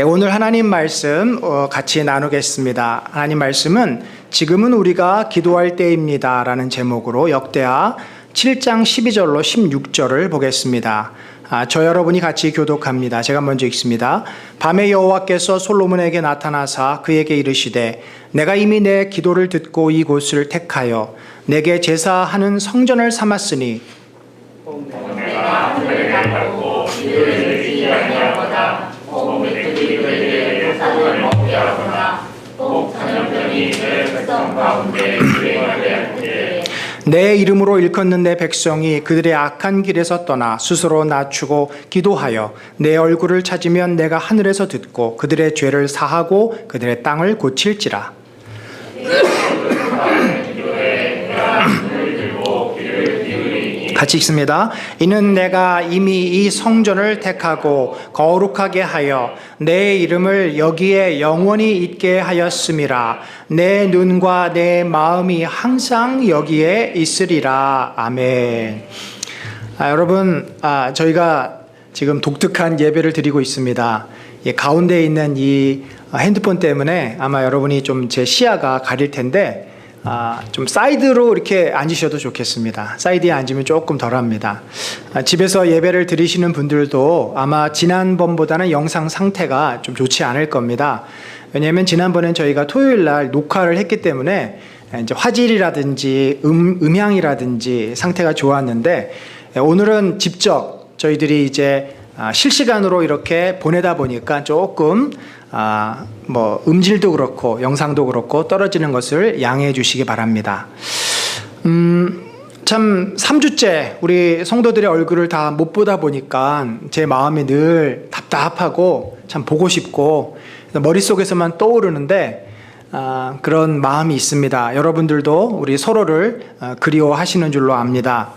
오늘 하나님 말씀 같이 나누겠습니다. 하나님 말씀은 지금은 우리가 기도할 때입니다 라는 제목으로 역대하 7장 12절로 16절을 보겠습니다. 저 여러분이 같이 교독합니다. 제가 먼저 읽습니다. 밤에 여호와께서 솔로몬에게 나타나사 그에게 이르시되 내가 이미 내 기도를 듣고 이곳을 택하여 내게 제사하는 성전을 삼았으니 내가 하늘을 닫고 이를 내지 아니하거나 먹게 하거나 꼭 전염병이 내 백성 가운데 유행하게 할 때에 내 이름으로 일컫는 내 백성이 그들의 악한 길에서 떠나 스스로 낮추고 기도하여 내 얼굴을 찾으면 내가 하늘에서 듣고 그들의 죄를 사하고 그들의 땅을 고칠지라. 같이 읽습니다. 이는 내가 이미 이 성전을 택하고 거룩하게 하여 내 이름을 여기에 영원히 있게 하였음이라. 내 눈과 내 마음이 항상 여기에 있으리라. 아멘. 여러분, 저희가 지금 독특한 예배를 드리고 있습니다. 가운데 있는 이 핸드폰 때문에 아마 여러분이 좀 제 시야가 가릴 텐데 좀 사이드로 이렇게 앉으셔도 좋겠습니다. 사이드에 앉으면 조금 덜합니다. 집에서 예배를 드리시는 분들도 아마 지난번보다는 영상 상태가 좀 좋지 않을 겁니다. 왜냐하면 지난번엔 저희가 토요일 날 녹화를 했기 때문에 이제 화질이라든지 음향이라든지 상태가 좋았는데 오늘은 직접 저희들이 이제 실시간으로 이렇게 보내다 보니까 조금 음질도 그렇고 영상도 그렇고 떨어지는 것을 양해해 주시기 바랍니다. 참 3주째 우리 성도들의 얼굴을 다 못 보다 보니까 제 마음이 늘 답답하고 참 보고 싶고 머릿속에서만 떠오르는데 그런 마음이 있습니다. 여러분들도 우리 서로를 그리워하시는 줄로 압니다.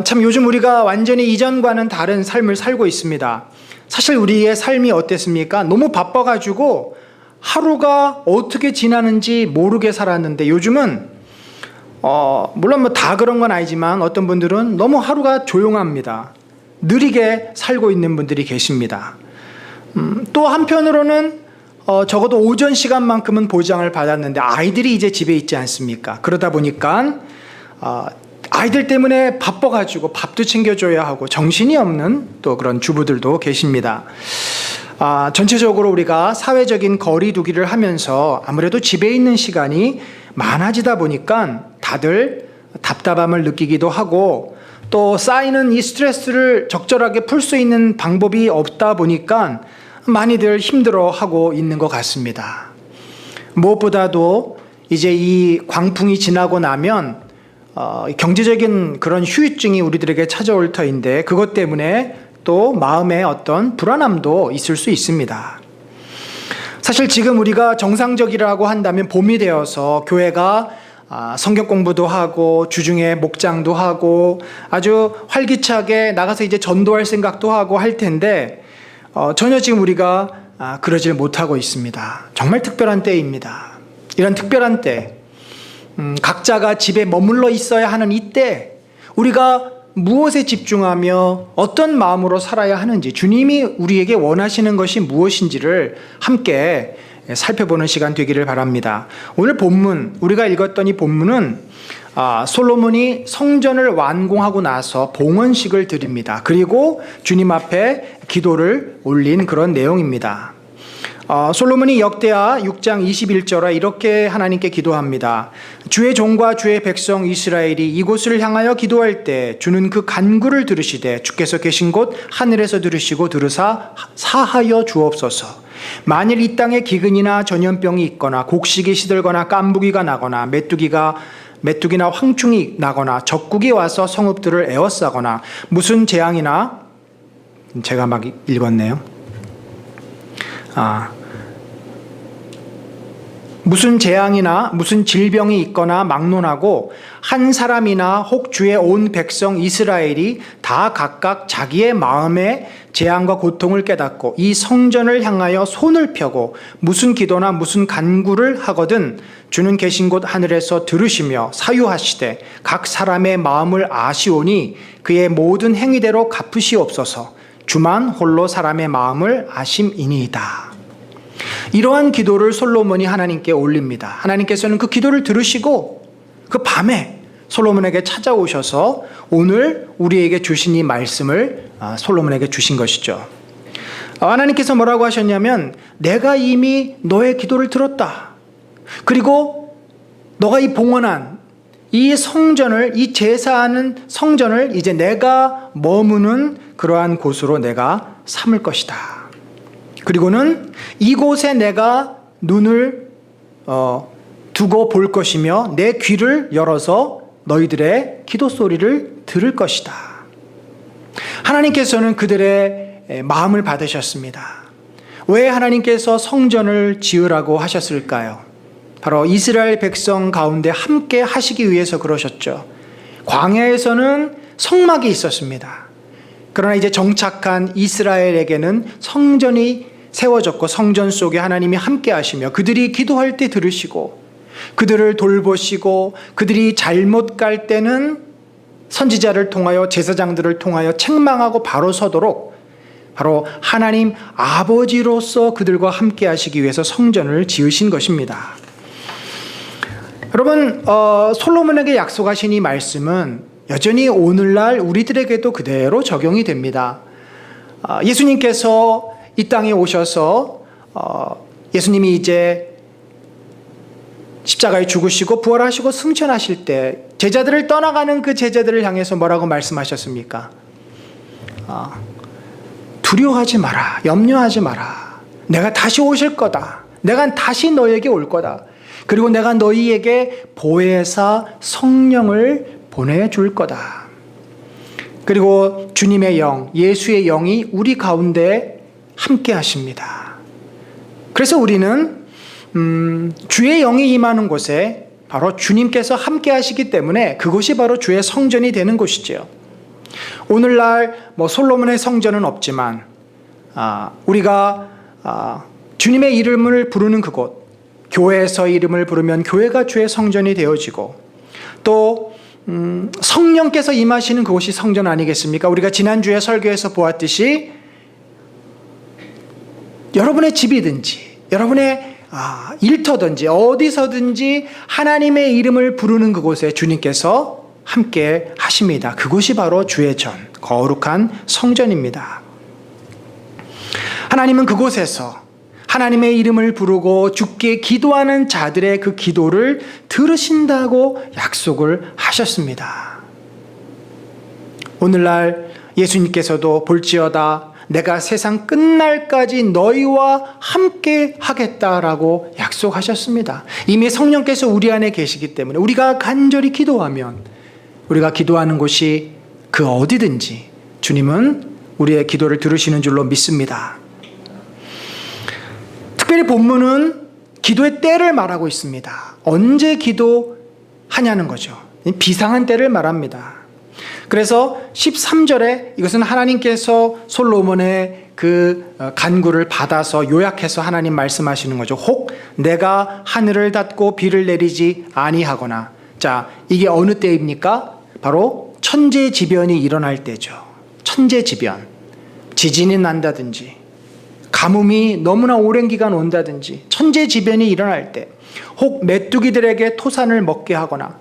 참 요즘 우리가 완전히 이전과는 다른 삶을 살고 있습니다. 사실 우리의 삶이 어땠습니까? 너무 바빠가지고 하루가 어떻게 지나는지 모르게 살았는데 요즘은 물론 다 그런 건 아니지만 어떤 분들은 너무 하루가 조용합니다. 느리게 살고 있는 분들이 계십니다. 또 한편으로는 적어도 오전 시간만큼은 보장을 받았는데 아이들이 이제 집에 있지 않습니까? 그러다 보니까 아이들 때문에 바빠가지고 밥도 챙겨줘야 하고 정신이 없는 또 그런 주부들도 계십니다. 전체적으로 우리가 사회적인 거리 두기를 하면서 아무래도 집에 있는 시간이 많아지다 보니까 다들 답답함을 느끼기도 하고 또 쌓이는 이 스트레스를 적절하게 풀 수 있는 방법이 없다 보니까 많이들 힘들어하고 있는 것 같습니다. 무엇보다도 이제 이 광풍이 지나고 나면 경제적인 그런 후유증이 우리들에게 찾아올 터인데 그것 때문에 또 마음에 어떤 불안함도 있을 수 있습니다. 사실 지금 우리가 정상적이라고 한다면 봄이 되어서 교회가 성경 공부도 하고 주중에 목장도 하고 아주 활기차게 나가서 이제 전도할 생각도 하고 할 텐데 전혀 지금 우리가 그러질 못하고 있습니다. 정말 특별한 때입니다. 이런 특별한 때 각자가 집에 머물러 있어야 하는 이때 우리가 무엇에 집중하며 어떤 마음으로 살아야 하는지 주님이 우리에게 원하시는 것이 무엇인지를 함께 살펴보는 시간 되기를 바랍니다. 오늘 본문 우리가 읽었던 이 본문은 솔로몬이 성전을 완공하고 나서 봉헌식을 드립니다. 그리고 주님 앞에 기도를 올린 그런 내용입니다. 솔로몬이 역대하 6장 21절에 이렇게 하나님께 기도합니다. 주의 종과 주의 백성 이스라엘이 이곳을 향하여 기도할 때 주는 그 간구를 들으시되 주께서 계신 곳 하늘에서 들으시고 들으사 사하여 주옵소서. 만일 이 땅에 기근이나 전염병이 있거나 곡식이 시들거나 깐부기가 나거나 메뚜기나 황충이 나거나 적국이 와서 성읍들을 에워싸거나 무슨 재앙이나 제가 막 읽었네요. 무슨 재앙이나 무슨 질병이 있거나 막론하고 한 사람이나 혹 주의 온 백성 이스라엘이 다 각각 자기의 마음의 재앙과 고통을 깨닫고 이 성전을 향하여 손을 펴고 무슨 기도나 무슨 간구를 하거든 주는 계신 곳 하늘에서 들으시며 사유하시되 각 사람의 마음을 아시오니 그의 모든 행위대로 갚으시옵소서. 주만 홀로 사람의 마음을 아심이니이다. 이러한 기도를 솔로몬이 하나님께 올립니다. 하나님께서는 그 기도를 들으시고 그 밤에 솔로몬에게 찾아오셔서 오늘 우리에게 주신 이 말씀을 솔로몬에게 주신 것이죠. 하나님께서 뭐라고 하셨냐면 내가 이미 너의 기도를 들었다. 그리고 너가 이 봉헌한 이 성전을, 이 제사하는 성전을 이제 내가 머무는 그러한 곳으로 내가 삼을 것이다. 그리고는 이곳에 내가 눈을 두고 볼 것이며 내 귀를 열어서 너희들의 기도 소리를 들을 것이다. 하나님께서는 그들의 마음을 받으셨습니다. 왜 하나님께서 성전을 지으라고 하셨을까요? 바로 이스라엘 백성 가운데 함께 하시기 위해서 그러셨죠. 광야에서는 성막이 있었습니다. 그러나 이제 정착한 이스라엘에게는 성전이 세워졌고 성전 속에 하나님이 함께 하시며 그들이 기도할 때 들으시고 그들을 돌보시고 그들이 잘못 갈 때는 선지자를 통하여 제사장들을 통하여 책망하고 바로 서도록 바로 하나님 아버지로서 그들과 함께 하시기 위해서 성전을 지으신 것입니다. 여러분, 솔로몬에게 약속하신 이 말씀은 여전히 오늘날 우리들에게도 그대로 적용이 됩니다. 예수님께서 이 땅에 오셔서 예수님이 이제 십자가에 죽으시고 부활하시고 승천하실 때 제자들을 떠나가는 그 제자들을 향해서 뭐라고 말씀하셨습니까? 두려워하지 마라. 염려하지 마라. 내가 다시 오실 거다. 내가 다시 너에게 올 거다. 그리고 내가 너희에게 보혜사 성령을 보내줄 거다. 그리고 주님의 영, 예수의 영이 우리 가운데 함께 하십니다. 그래서 우리는 주의 영이 임하는 곳에 바로 주님께서 함께 하시기 때문에 그곳이 바로 주의 성전이 되는 곳이죠. 오늘날 솔로몬의 성전은 없지만 우리가 주님의 이름을 부르는 그곳, 교회에서 이름을 부르면 교회가 주의 성전이 되어지고 또 성령께서 임하시는 그곳이 성전 아니겠습니까? 우리가 지난주에 설교에서 보았듯이 여러분의 집이든지 여러분의 일터든지 어디서든지 하나님의 이름을 부르는 그곳에 주님께서 함께 하십니다. 그곳이 바로 주의 전, 거룩한 성전입니다. 하나님은 그곳에서 하나님의 이름을 부르고 주께 기도하는 자들의 그 기도를 들으신다고 약속을 하셨습니다. 오늘날 예수님께서도 볼지어다 내가 세상 끝날까지 너희와 함께 하겠다라고 약속하셨습니다. 이미 성령께서 우리 안에 계시기 때문에 우리가 간절히 기도하면 우리가 기도하는 곳이 그 어디든지 주님은 우리의 기도를 들으시는 줄로 믿습니다. 특별히 본문은 기도의 때를 말하고 있습니다. 언제 기도하냐는 거죠. 비상한 때를 말합니다. 그래서 13절에 이것은 하나님께서 솔로몬의 그 간구를 받아서 요약해서 하나님 말씀하시는 거죠. 혹 내가 하늘을 닫고 비를 내리지 아니하거나. 자, 이게 어느 때입니까? 바로 천재지변이 일어날 때죠. 천재지변. 지진이 난다든지 가뭄이 너무나 오랜 기간 온다든지 천재지변이 일어날 때, 혹 메뚜기들에게 토산을 먹게 하거나,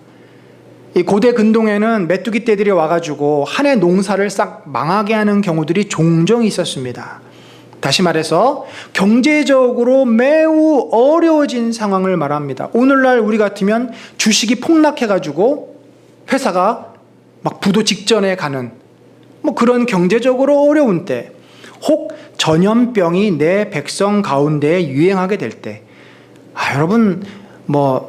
이 고대 근동에는 메뚜기 떼들이 와가지고 한 해 농사를 싹 망하게 하는 경우들이 종종 있었습니다. 다시 말해서 경제적으로 매우 어려워진 상황을 말합니다. 오늘날 우리 같으면 주식이 폭락해가지고 회사가 막 부도 직전에 가는 그런 경제적으로 어려운 때, 혹 전염병이 내 백성 가운데 유행하게 될 때, 여러분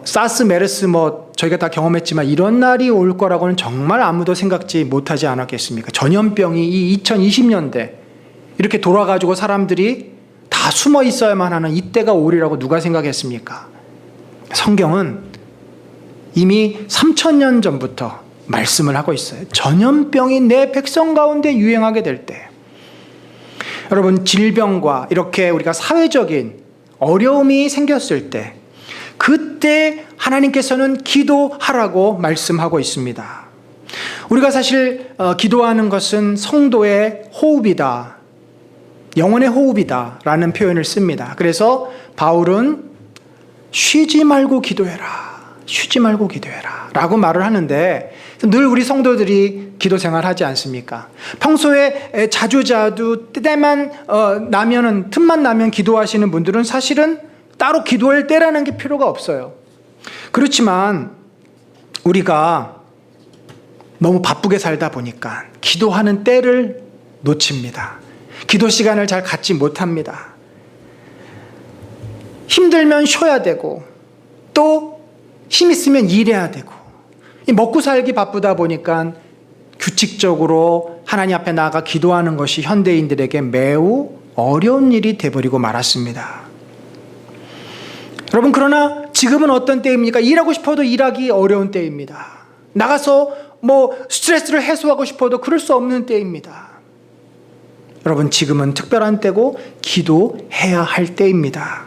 사스, 메르스 저희가 다 경험했지만 이런 날이 올 거라고는 정말 아무도 생각지 못하지 않았겠습니까? 전염병이 이 2020년대 이렇게 돌아가지고 사람들이 다 숨어 있어야만 하는 이때가 오리라고 누가 생각했습니까? 성경은 이미 3000년 전부터 말씀을 하고 있어요. 전염병이 내 백성 가운데 유행하게 될 때, 여러분 질병과 이렇게 우리가 사회적인 어려움이 생겼을 때, 그때 하나님께서는 기도하라고 말씀하고 있습니다. 우리가 사실 기도하는 것은 성도의 호흡이다 영혼의 호흡이다라는 표현을 씁니다. 그래서 바울은 쉬지 말고 기도해라. 쉬지 말고 기도해라. 라고 말을 하는데 늘 우리 성도들이 기도 생활하지 않습니까? 평소에 자주자주 때만 나면은 틈만 나면 기도하시는 분들은 사실은 따로 기도할 때라는 게 필요가 없어요. 그렇지만 우리가 너무 바쁘게 살다 보니까 기도하는 때를 놓칩니다. 기도 시간을 잘 갖지 못합니다. 힘들면 쉬어야 되고 또 힘 있으면 일해야 되고 먹고 살기 바쁘다 보니까 규칙적으로 하나님 앞에 나아가 기도하는 것이 현대인들에게 매우 어려운 일이 돼버리고 말았습니다. 여러분, 그러나 지금은 어떤 때입니까? 일하고 싶어도 일하기 어려운 때입니다. 나가서 스트레스를 해소하고 싶어도 그럴 수 없는 때입니다. 여러분, 지금은 특별한 때고 기도해야 할 때입니다.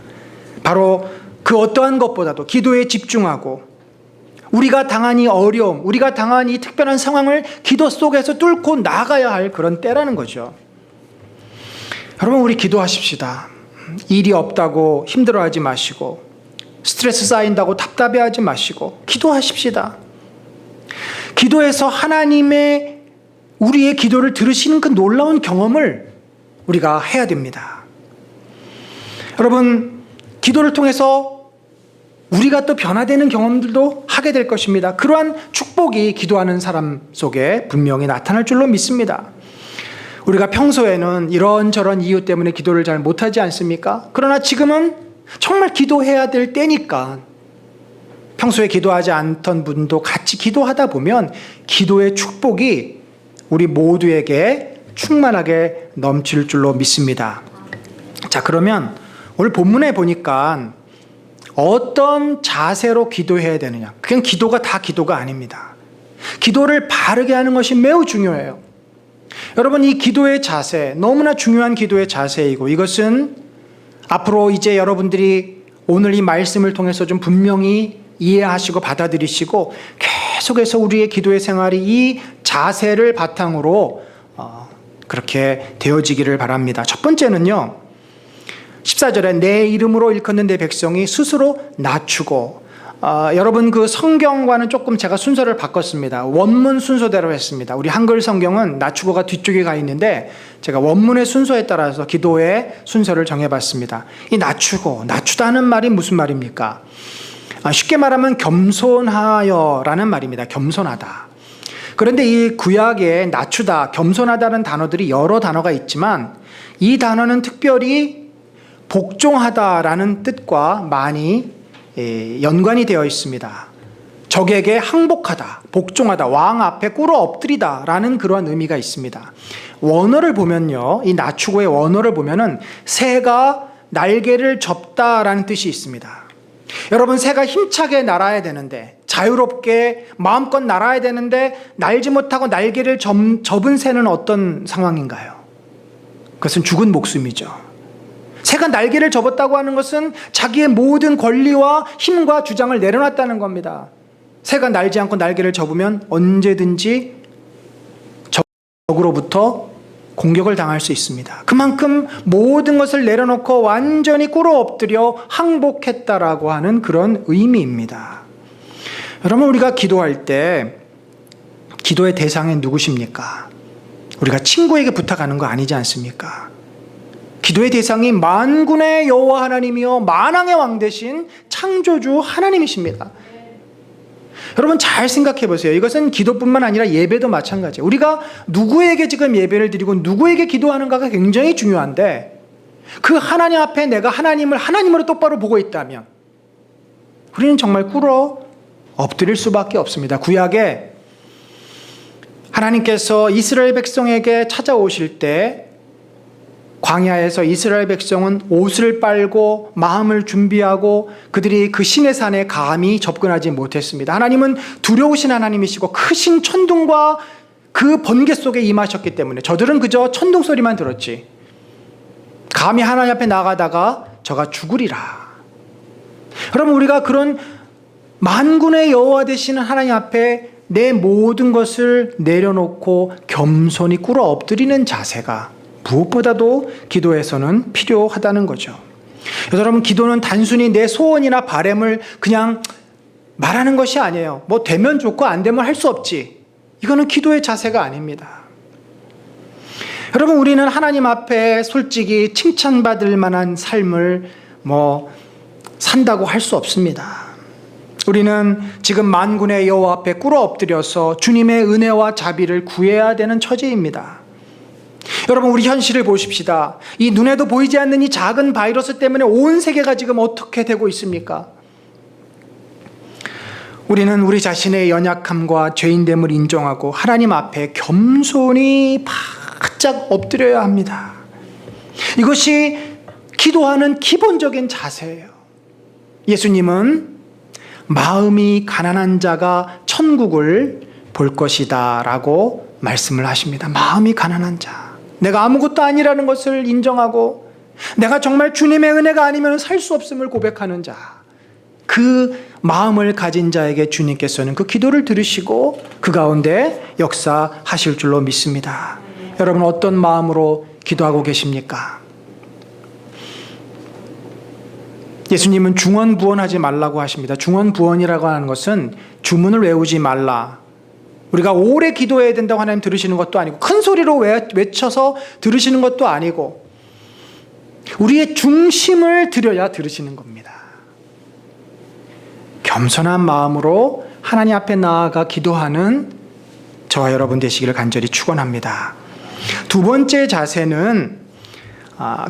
바로 그 어떠한 것보다도 기도에 집중하고 우리가 당한 이 어려움, 우리가 당한 이 특별한 상황을 기도 속에서 뚫고 나가야 할 그런 때라는 거죠. 여러분, 우리 기도하십시다. 일이 없다고 힘들어하지 마시고 스트레스 쌓인다고 답답해하지 마시고 기도하십시다. 기도해서 하나님의 우리의 기도를 들으시는 그 놀라운 경험을 우리가 해야 됩니다. 여러분, 기도를 통해서 우리가 또 변화되는 경험들도 하게 될 것입니다. 그러한 축복이 기도하는 사람 속에 분명히 나타날 줄로 믿습니다. 우리가 평소에는 이런저런 이유 때문에 기도를 잘 못하지 않습니까? 그러나 지금은 정말 기도해야 될 때니까 평소에 기도하지 않던 분도 같이 기도하다 보면 기도의 축복이 우리 모두에게 충만하게 넘칠 줄로 믿습니다. 자, 그러면 오늘 본문에 보니까 어떤 자세로 기도해야 되느냐? 그냥 기도가 다 기도가 아닙니다. 기도를 바르게 하는 것이 매우 중요해요. 여러분, 이 기도의 자세, 너무나 중요한 기도의 자세이고 이것은 앞으로 이제 여러분들이 오늘 이 말씀을 통해서 좀 분명히 이해하시고 받아들이시고 계속해서 우리의 기도의 생활이 이 자세를 바탕으로 그렇게 되어지기를 바랍니다. 첫 번째는요, 14절에 내 이름으로 일컫는 내 백성이 스스로 낮추고, 여러분 그 성경과는 조금 제가 순서를 바꿨습니다. 원문 순서대로 했습니다. 우리 한글 성경은 낮추고가 뒤쪽에 가 있는데 제가 원문의 순서에 따라서 기도의 순서를 정해봤습니다. 이 낮추다는 말이 무슨 말입니까? 쉽게 말하면 겸손하여라는 말입니다. 겸손하다. 그런데 이 구약에 낮추다, 겸손하다는 단어들이 여러 단어가 있지만 이 단어는 특별히 복종하다라는 뜻과 많이 연관이 되어 있습니다. 적에게 항복하다, 복종하다, 왕 앞에 꿇어 엎드리다라는 그러한 의미가 있습니다. 원어를 보면요, 이 낮추고의 원어를 보면은 새가 날개를 접다라는 뜻이 있습니다. 여러분, 새가 힘차게 날아야 되는데, 자유롭게 마음껏 날아야 되는데 날지 못하고 날개를 접은 새는 어떤 상황인가요? 그것은 죽은 목숨이죠. 새가 날개를 접었다고 하는 것은 자기의 모든 권리와 힘과 주장을 내려놨다는 겁니다. 새가 날지 않고 날개를 접으면 언제든지 적으로부터 공격을 당할 수 있습니다. 그만큼 모든 것을 내려놓고 완전히 꿇어 엎드려 항복했다라고 하는 그런 의미입니다. 여러분, 우리가 기도할 때 기도의 대상이 누구십니까? 우리가 친구에게 부탁하는 거 아니지 않습니까? 기도의 대상이 만군의 여호와 하나님이요 만왕의 왕 되신 창조주 하나님이십니다. 여러분, 잘 생각해 보세요. 이것은 기도뿐만 아니라 예배도 마찬가지예요. 우리가 누구에게 지금 예배를 드리고 누구에게 기도하는가가 굉장히 중요한데, 그 하나님 앞에 내가 하나님을 하나님으로 똑바로 보고 있다면 우리는 정말 꿇어 엎드릴 수밖에 없습니다. 구약에 하나님께서 이스라엘 백성에게 찾아오실 때 광야에서 이스라엘 백성은 옷을 빨고 마음을 준비하고 그들이 그 신의 산에 감히 접근하지 못했습니다. 하나님은 두려우신 하나님이시고 크신 천둥과 그 번개 속에 임하셨기 때문에 저들은 그저 천둥 소리만 들었지 감히 하나님 앞에 나가다가 저가 죽으리라. 여러분, 우리가 그런 만군의 여호와 되시는 하나님 앞에 내 모든 것을 내려놓고 겸손히 꿇어 엎드리는 자세가 무엇보다도 기도에서는 필요하다는 거죠. 여러분, 기도는 단순히 내 소원이나 바람을 그냥 말하는 것이 아니에요. 뭐 되면 좋고 안 되면 할 수 없지. 이거는 기도의 자세가 아닙니다. 여러분, 우리는 하나님 앞에 솔직히 칭찬받을 만한 삶을 산다고 할 수 없습니다. 우리는 지금 만군의 여호와 앞에 꿇어 엎드려서 주님의 은혜와 자비를 구해야 되는 처지입니다. 여러분, 우리 현실을 보십시다. 이 눈에도 보이지 않는 이 작은 바이러스 때문에 온 세계가 지금 어떻게 되고 있습니까? 우리는 우리 자신의 연약함과 죄인됨을 인정하고 하나님 앞에 겸손히 바짝 엎드려야 합니다. 이것이 기도하는 기본적인 자세예요. 예수님은 마음이 가난한 자가 천국을 볼 것이다 라고 말씀을 하십니다. 마음이 가난한 자, 내가 아무것도 아니라는 것을 인정하고 내가 정말 주님의 은혜가 아니면 살 수 없음을 고백하는 자, 그 마음을 가진 자에게 주님께서는 그 기도를 들으시고 그 가운데 역사하실 줄로 믿습니다. 여러분, 어떤 마음으로 기도하고 계십니까? 예수님은 중언부언하지 말라고 하십니다. 중언부언이라고 하는 것은 주문을 외우지 말라. 우리가 오래 기도해야 된다고 하나님 들으시는 것도 아니고 큰 소리로 외쳐서 들으시는 것도 아니고 우리의 중심을 들여야 들으시는 겁니다. 겸손한 마음으로 하나님 앞에 나아가 기도하는 저와 여러분 되시기를 간절히 축원합니다. 두 번째 자세는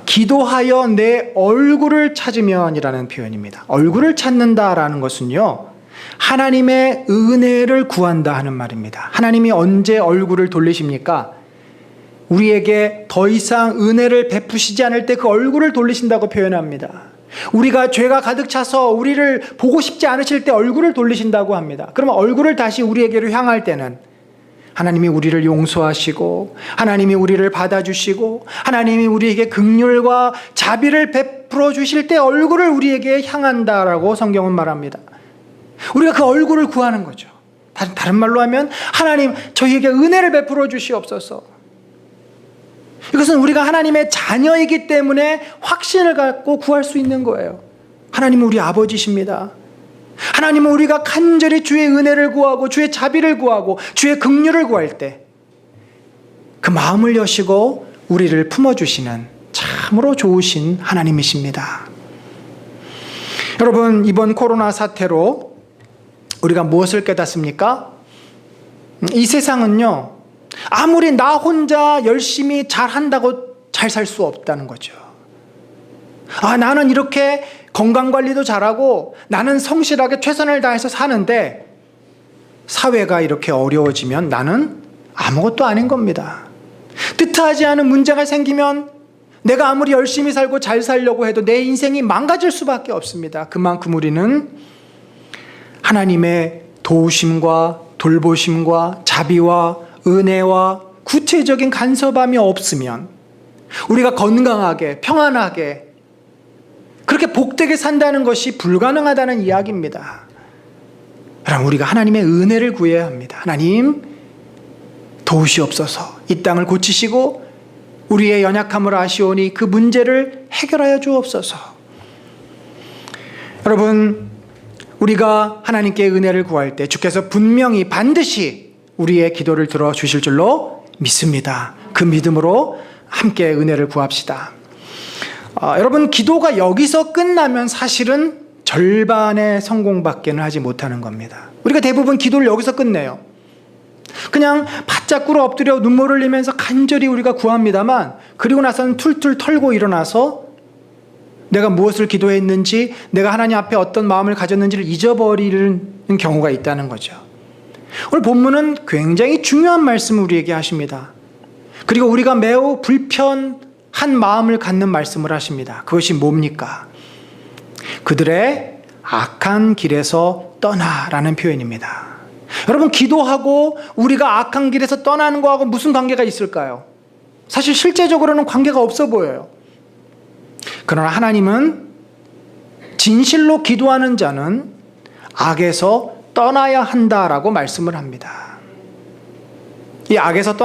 기도하여 내 얼굴을 찾으면이라는 표현입니다. 얼굴을 찾는다라는 것은요, 하나님의 은혜를 구한다 하는 말입니다. 하나님이 언제 얼굴을 돌리십니까? 우리에게 더 이상 은혜를 베푸시지 않을 때 그 얼굴을 돌리신다고 표현합니다. 우리가 죄가 가득 차서 우리를 보고 싶지 않으실 때 얼굴을 돌리신다고 합니다. 그러면 얼굴을 다시 우리에게로 향할 때는 하나님이 우리를 용서하시고 하나님이 우리를 받아주시고 하나님이 우리에게 긍휼과 자비를 베풀어 주실 때 얼굴을 우리에게 향한다라고 성경은 말합니다. 우리가 그 얼굴을 구하는 거죠. 다른 말로 하면 하나님, 저희에게 은혜를 베풀어 주시옵소서. 이것은 우리가 하나님의 자녀이기 때문에 확신을 갖고 구할 수 있는 거예요. 하나님은 우리 아버지십니다. 하나님은 우리가 간절히 주의 은혜를 구하고 주의 자비를 구하고 주의 긍휼을 구할 때 그 마음을 여시고 우리를 품어주시는 참으로 좋으신 하나님이십니다. 여러분, 이번 코로나 사태로 우리가 무엇을 깨닫습니까? 이 세상은요, 아무리 나 혼자 열심히 잘한다고 잘 살 수 없다는 거죠. 나는 이렇게 건강관리도 잘하고 나는 성실하게 최선을 다해서 사는데 사회가 이렇게 어려워지면 나는 아무것도 아닌 겁니다. 뜻하지 않은 문제가 생기면 내가 아무리 열심히 살고 잘 살려고 해도 내 인생이 망가질 수밖에 없습니다. 그만큼 우리는 하나님의 도우심과 돌보심과 자비와 은혜와 구체적인 간섭함이 없으면 우리가 건강하게 평안하게 그렇게 복되게 산다는 것이 불가능하다는 이야기입니다. 그럼 우리가 하나님의 은혜를 구해야 합니다. 하나님, 도우시옵소서. 이 땅을 고치시고 우리의 연약함을 아시오니 그 문제를 해결하여 주옵소서. 여러분, 우리가 하나님께 은혜를 구할 때 주께서 분명히 반드시 우리의 기도를 들어주실 줄로 믿습니다. 그 믿음으로 함께 은혜를 구합시다. 여러분, 기도가 여기서 끝나면 사실은 절반의 성공밖에는 하지 못하는 겁니다. 우리가 대부분 기도를 여기서 끝내요. 그냥 바짝 꿇어 엎드려 눈물을 흘리면서 간절히 우리가 구합니다만 그리고 나서는 툴툴 털고 일어나서 내가 무엇을 기도했는지, 내가 하나님 앞에 어떤 마음을 가졌는지를 잊어버리는 경우가 있다는 거죠. 오늘 본문은 굉장히 중요한 말씀을 우리에게 하십니다. 그리고 우리가 매우 불편한 마음을 갖는 말씀을 하십니다. 그것이 뭡니까? 그들의 악한 길에서 떠나라는 표현입니다. 여러분, 기도하고 우리가 악한 길에서 떠나는 거하고 무슨 관계가 있을까요? 사실 실제적으로는 관계가 없어 보여요. 그러나 하나님은 진실로 기도하는 자는 악에서 떠나야 한다라고 말씀을 합니다. 이 악에서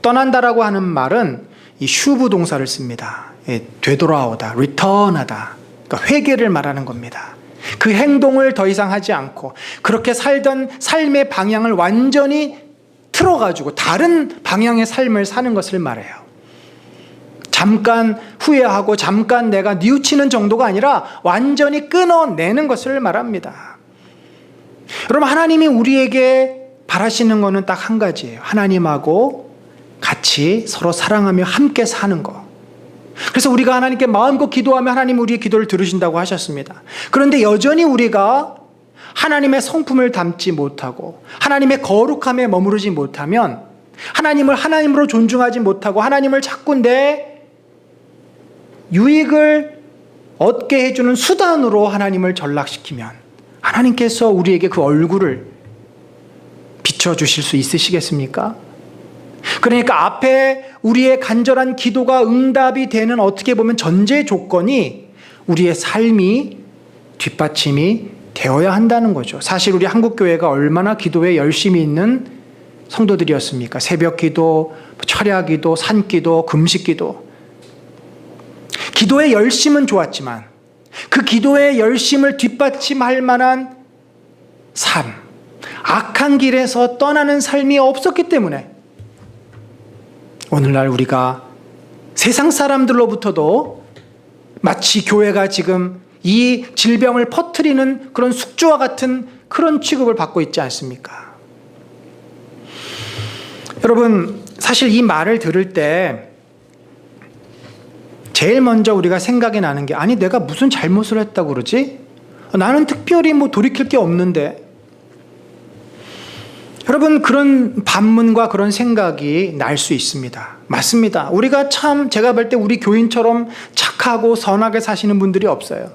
떠난다라고 하는 말은 이 슈브 동사를 씁니다. 되돌아오다, return하다. 그러니까 회개를 말하는 겁니다. 그 행동을 더 이상 하지 않고 그렇게 살던 삶의 방향을 완전히 틀어가지고 다른 방향의 삶을 사는 것을 말해요. 잠깐 후회하고 잠깐 내가 뉘우치는 정도가 아니라 완전히 끊어내는 것을 말합니다. 여러분, 하나님이 우리에게 바라시는 것은 딱 한 가지예요. 하나님하고 같이 서로 사랑하며 함께 사는 것. 그래서 우리가 하나님께 마음껏 기도하면 하나님 우리의 기도를 들으신다고 하셨습니다. 그런데 여전히 우리가 하나님의 성품을 담지 못하고 하나님의 거룩함에 머무르지 못하면, 하나님을 하나님으로 존중하지 못하고 하나님을 자꾸 내 유익을 얻게 해주는 수단으로 하나님을 전락시키면 하나님께서 우리에게 그 얼굴을 비춰주실 수 있으시겠습니까? 그러니까 앞에 우리의 간절한 기도가 응답이 되는, 어떻게 보면 전제 조건이 우리의 삶이 뒷받침이 되어야 한다는 거죠. 사실 우리 한국교회가 얼마나 기도에 열심히 있는 성도들이었습니까? 새벽 기도, 철야 기도, 산 기도, 금식 기도. 기도의 열심은 좋았지만 그 기도의 열심을 뒷받침할 만한 삶, 악한 길에서 떠나는 삶이 없었기 때문에 오늘날 우리가 세상 사람들로부터도 마치 교회가 지금 이 질병을 퍼뜨리는 그런 숙주와 같은 그런 취급을 받고 있지 않습니까? 여러분, 사실 이 말을 들을 때 제일 먼저 우리가 생각이 나는 게, 아니 내가 무슨 잘못을 했다고 그러지? 나는 특별히 돌이킬 게 없는데. 여러분, 그런 반문과 그런 생각이 날 수 있습니다. 맞습니다. 우리가 참, 제가 볼 때 우리 교인처럼 착하고 선하게 사시는 분들이 없어요.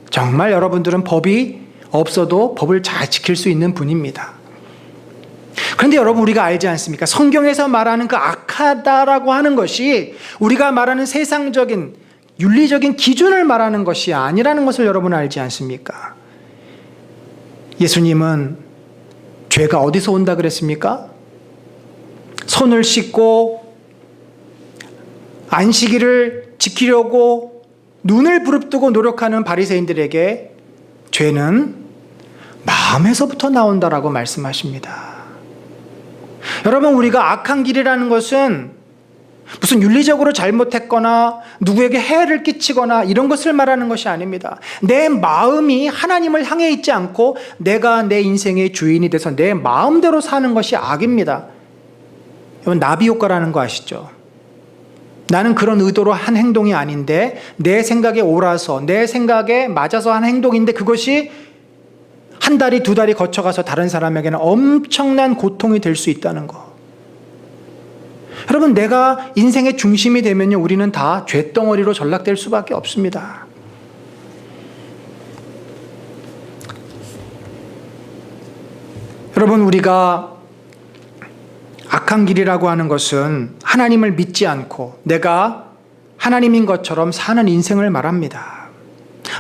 정말 여러분들은 법이 없어도 법을 잘 지킬 수 있는 분입니다. 그런데 여러분, 우리가 알지 않습니까? 성경에서 말하는 그 악하다라고 하는 것이 우리가 말하는 세상적인 윤리적인 기준을 말하는 것이 아니라는 것을 여러분 알지 않습니까? 예수님은 죄가 어디서 온다 그랬습니까? 손을 씻고 안식일을 지키려고 눈을 부릅뜨고 노력하는 바리새인들에게 죄는 마음에서부터 나온다라고 말씀하십니다. 여러분, 우리가 악한 길이라는 것은 무슨 윤리적으로 잘못했거나 누구에게 해를 끼치거나 이런 것을 말하는 것이 아닙니다. 내 마음이 하나님을 향해 있지 않고 내가 내 인생의 주인이 돼서 내 마음대로 사는 것이 악입니다. 여러분, 나비 효과라는 거 아시죠? 나는 그런 의도로 한 행동이 아닌데 내 생각에 옳아서 내 생각에 맞아서 한 행동인데 그것이 한 달이 두 달이 거쳐가서 다른 사람에게는 엄청난 고통이 될 수 있다는 거. 여러분, 내가 인생의 중심이 되면요, 우리는 다 쇳덩어리로 전락될 수밖에 없습니다. 여러분, 우리가 악한 길이라고 하는 것은 하나님을 믿지 않고 내가 하나님인 것처럼 사는 인생을 말합니다.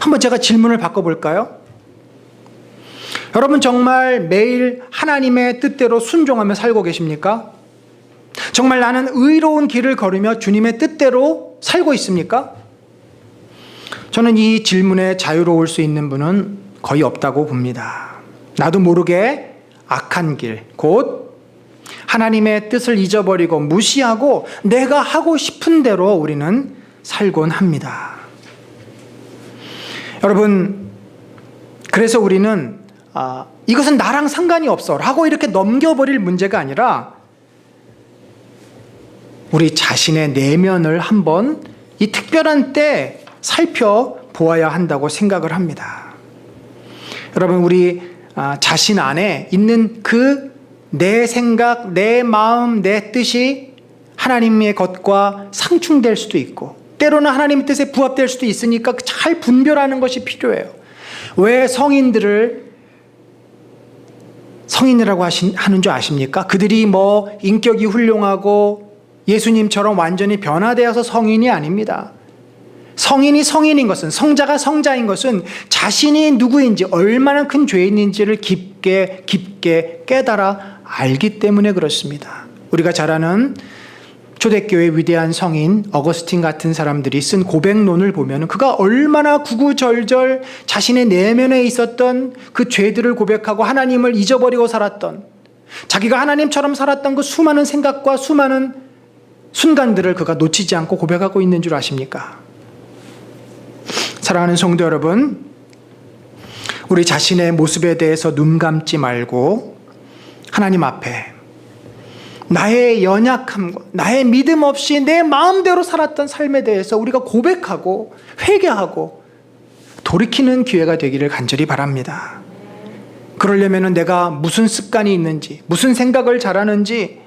한번 제가 질문을 바꿔볼까요? 여러분, 정말 매일 하나님의 뜻대로 순종하며 살고 계십니까? 정말 나는 의로운 길을 걸으며 주님의 뜻대로 살고 있습니까? 저는 이 질문에 자유로울 수 있는 분은 거의 없다고 봅니다. 나도 모르게 악한 길, 곧 하나님의 뜻을 잊어버리고 무시하고 내가 하고 싶은 대로 우리는 살곤 합니다. 여러분, 그래서 우리는 이것은 나랑 상관이 없어 라고 이렇게 넘겨버릴 문제가 아니라 우리 자신의 내면을 한번 이 특별한 때 살펴보아야 한다고 생각을 합니다. 여러분, 우리 자신 안에 있는 그 내 생각, 내 마음, 내 뜻이 하나님의 것과 상충될 수도 있고 때로는 하나님의 뜻에 부합될 수도 있으니까 잘 분별하는 것이 필요해요. 왜 성인들을 성인이라고 하는 줄 아십니까? 그들이 인격이 훌륭하고 예수님처럼 완전히 변화되어서 성인이 아닙니다. 성인이 성인인 것은, 성자가 성자인 것은 자신이 누구인지, 얼마나 큰 죄인인지를 깊게 깨달아 알기 때문에 그렇습니다. 우리가 잘 아는 초대교회 위대한 성인 어거스틴 같은 사람들이 쓴 고백론을 보면 그가 얼마나 구구절절 자신의 내면에 있었던 그 죄들을 고백하고 하나님을 잊어버리고 살았던, 자기가 하나님처럼 살았던 그 수많은 생각과 수많은 순간들을 그가 놓치지 않고 고백하고 있는 줄 아십니까? 사랑하는 성도 여러분, 우리 자신의 모습에 대해서 눈 감지 말고 하나님 앞에 나의 연약함과 나의 믿음 없이 내 마음대로 살았던 삶에 대해서 우리가 고백하고 회개하고 돌이키는 기회가 되기를 간절히 바랍니다. 그러려면 내가 무슨 습관이 있는지, 무슨 생각을 잘하는지,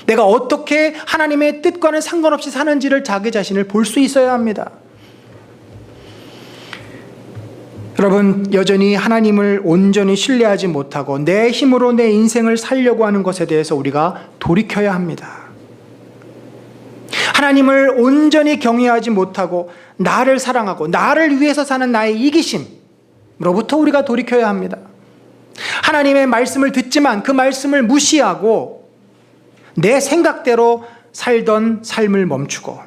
내가 어떻게 하나님의 뜻과는 상관없이 사는지를 자기 자신을 볼 수 있어야 합니다. 여러분, 여전히 하나님을 온전히 신뢰하지 못하고 내 힘으로 내 인생을 살려고 하는 것에 대해서 우리가 돌이켜야 합니다. 하나님을 온전히 경외하지 못하고 나를 사랑하고 나를 위해서 사는 나의 이기심으로부터 우리가 돌이켜야 합니다. 하나님의 말씀을 듣지만 그 말씀을 무시하고 내 생각대로 살던 삶을 멈추고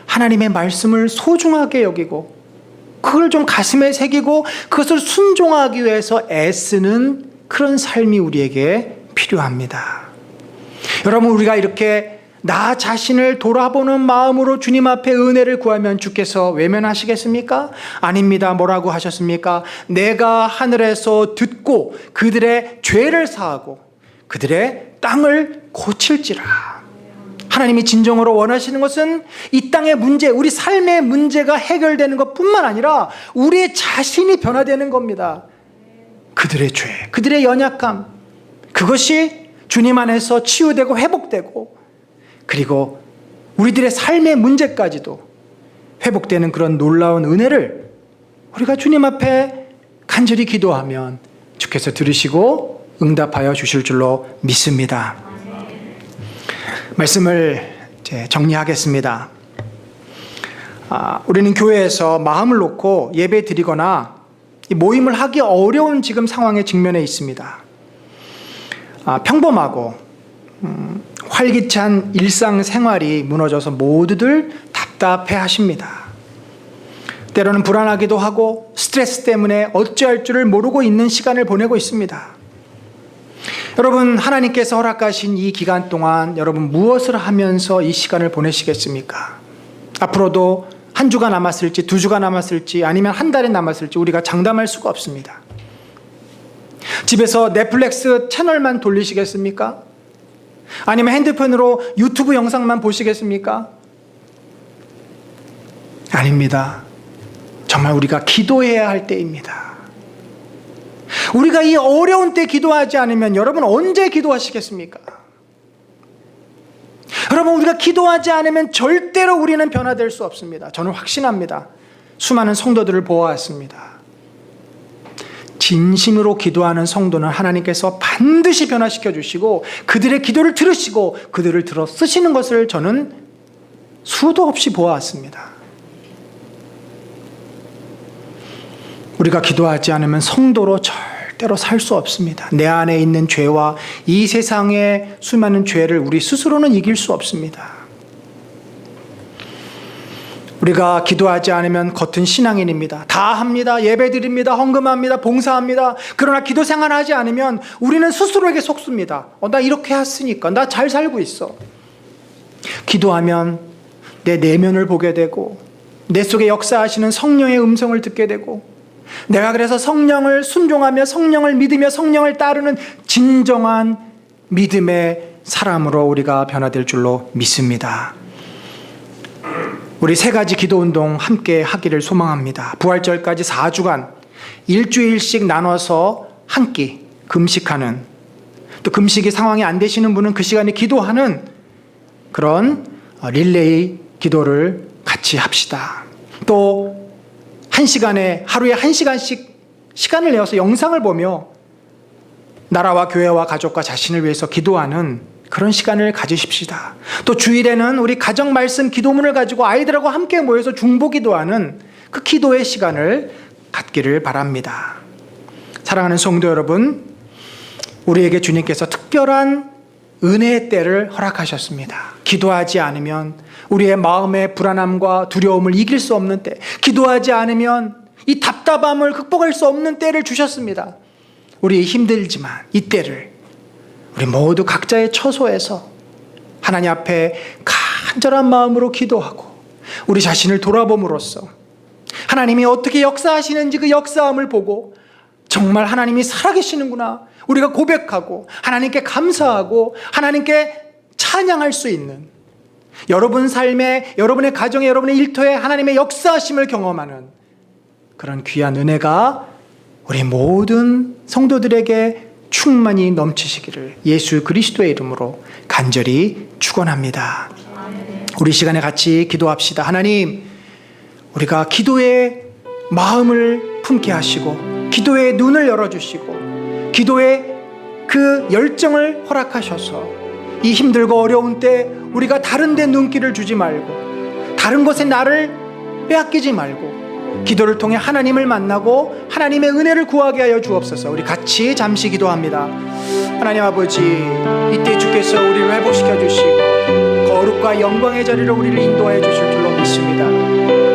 하나님의 말씀을 소중하게 여기고 그걸 좀 가슴에 새기고 그것을 순종하기 위해서 애쓰는 그런 삶이 우리에게 필요합니다. 여러분, 우리가 이렇게 나 자신을 돌아보는 마음으로 주님 앞에 은혜를 구하면 주께서 외면하시겠습니까? 아닙니다. 뭐라고 하셨습니까? 내가 하늘에서 듣고 그들의 죄를 사하고 그들의 땅을 고칠지라. 하나님이 진정으로 원하시는 것은 이 땅의 문제, 우리 삶의 문제가 해결되는 것뿐만 아니라 우리의 자신이 변화되는 겁니다. 그들의 죄, 그들의 연약함, 그것이 주님 안에서 치유되고 회복되고, 그리고 우리들의 삶의 문제까지도 회복되는 그런 놀라운 은혜를 우리가 주님 앞에 간절히 기도하면 주께서 들으시고 응답하여 주실 줄로 믿습니다. 말씀을 이제 정리하겠습니다. 우리는 교회에서 마음을 놓고 예배 드리거나 모임을 하기 어려운 지금 상황에 직면해 있습니다. 평범하고 활기찬 일상생활이 무너져서 모두들 답답해 하십니다. 때로는 불안하기도 하고 스트레스 때문에 어찌할 줄을 모르고 있는 시간을 보내고 있습니다. 여러분, 하나님께서 허락하신 이 기간 동안 여러분 무엇을 하면서 이 시간을 보내시겠습니까? 앞으로도 한 주가 남았을지, 두 주가 남았을지, 아니면 한 달이 남았을지 우리가 장담할 수가 없습니다. 집에서 넷플릭스 채널만 돌리시겠습니까? 아니면 핸드폰으로 유튜브 영상만 보시겠습니까? 아닙니다. 정말 우리가 기도해야 할 때입니다. 우리가 이 어려운 때 기도하지 않으면 여러분 언제 기도하시겠습니까? 여러분, 우리가 기도하지 않으면 절대로 우리는 변화될 수 없습니다. 저는 확신합니다. 수많은 성도들을 보아왔습니다. 진심으로 기도하는 성도는 하나님께서 반드시 변화시켜 주시고 그들의 기도를 들으시고 그들을 들어 쓰시는 것을 저는 수도 없이 보아왔습니다. 우리가 기도하지 않으면 성도로 절대로 살 수 없습니다. 내 안에 있는 죄와 이 세상의 수많은 죄를 우리 스스로는 이길 수 없습니다. 우리가 기도하지 않으면 겉은 신앙인입니다. 다 합니다. 예배드립니다. 헌금합니다. 봉사합니다. 그러나 기도 생활하지 않으면 우리는 스스로에게 속습니다. 나 이렇게 했으니까 나 잘 살고 있어. 기도하면 내 내면을 보게 되고 내 속에 역사하시는 성령의 음성을 듣게 되고 내가 그래서 성령을 순종하며 성령을 믿으며 성령을 따르는 진정한 믿음의 사람으로 우리가 변화될 줄로 믿습니다. 우리 세 가지 기도운동 함께 하기를 소망합니다. 부활절까지 4주간 일주일씩 나눠서 한 끼 금식하는, 또 금식이 상황이 안 되시는 분은 그 시간에 기도하는 그런 릴레이 기도를 같이 합시다. 또 한 시간에 하루에 1시간씩 시간을 내어서 영상을 보며 나라와 교회와 가족과 자신을 위해서 기도하는 그런 시간을 가지십시다. 또 주일에는 우리 가정 말씀 기도문을 가지고 아이들하고 함께 모여서 중보 기도하는 그 기도의 시간을 갖기를 바랍니다. 사랑하는 성도 여러분, 우리에게 주님께서 특별한 은혜의 때를 허락하셨습니다. 기도하지 않으면 우리의 마음의 불안함과 두려움을 이길 수 없는 때, 기도하지 않으면 이 답답함을 극복할 수 없는 때를 주셨습니다. 우리 힘들지만 이 때를 우리 모두 각자의 처소에서 하나님 앞에 간절한 마음으로 기도하고 우리 자신을 돌아봄으로써 하나님이 어떻게 역사하시는지 그 역사함을 보고 정말 하나님이 살아계시는구나 우리가 고백하고 하나님께 감사하고 하나님께 찬양할 수 있는, 여러분 삶에, 여러분의 가정에, 여러분의 일터에 하나님의 역사하심을 경험하는 그런 귀한 은혜가 우리 모든 성도들에게 충만히 넘치시기를 예수 그리스도의 이름으로 간절히 축원합니다. 우리 시간에 같이 기도합시다. 하나님, 우리가 기도의 마음을 품게 하시고 기도의 눈을 열어주시고 기도의 그 열정을 허락하셔서 이 힘들고 어려운 때 우리가 다른 데 눈길을 주지 말고 다른 곳에 나를 빼앗기지 말고 기도를 통해 하나님을 만나고 하나님의 은혜를 구하게 하여 주옵소서. 우리 같이 잠시 기도합니다. 하나님 아버지, 이때 주께서 우리를 회복시켜 주시고 거룩과 영광의 자리로 우리를 인도하여 주실 줄로 믿습니다.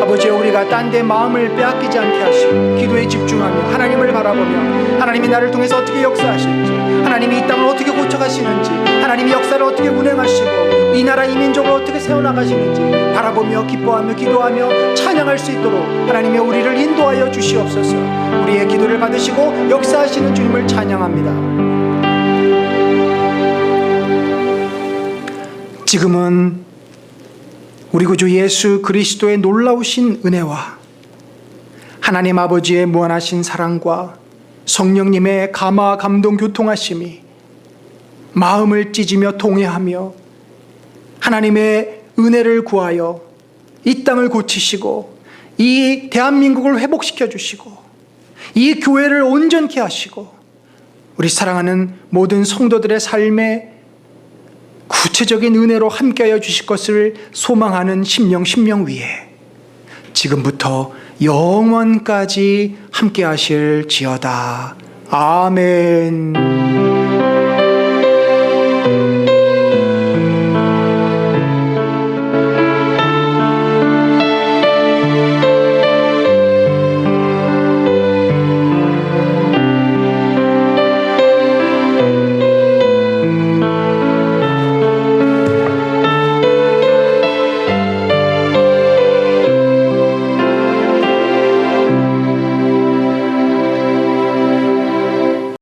아버지, 우리가 딴 데 마음을 빼앗기지 않게 하시고 기도에 집중하며 하나님을 바라보며 하나님이 나를 통해서 어떻게 역사하실지, 하나님이 이 땅을 어떻게 고쳐가시는지, 하나님이 역사를 어떻게 운행하시고 이 나라 이 민족을 어떻게 세워나가시는지 바라보며 기뻐하며 기도하며 찬양할 수 있도록 하나님이 우리를 인도하여 주시옵소서. 우리의 기도를 받으시고 역사하시는 주님을 찬양합니다. 지금은 우리 구주 예수 그리스도의 놀라우신 은혜와 하나님 아버지의 무한하신 사랑과 성령님의 감화 감동 교통하심이 마음을 찢으며 통회하며 하나님의 은혜를 구하여 이 땅을 고치시고 이 대한민국을 회복시켜 주시고 이 교회를 온전케 하시고 우리 사랑하는 모든 성도들의 삶에 구체적인 은혜로 함께하여 주실 것을 소망하는 심령 위에 지금부터 영원까지 함께하실지어다. 아멘.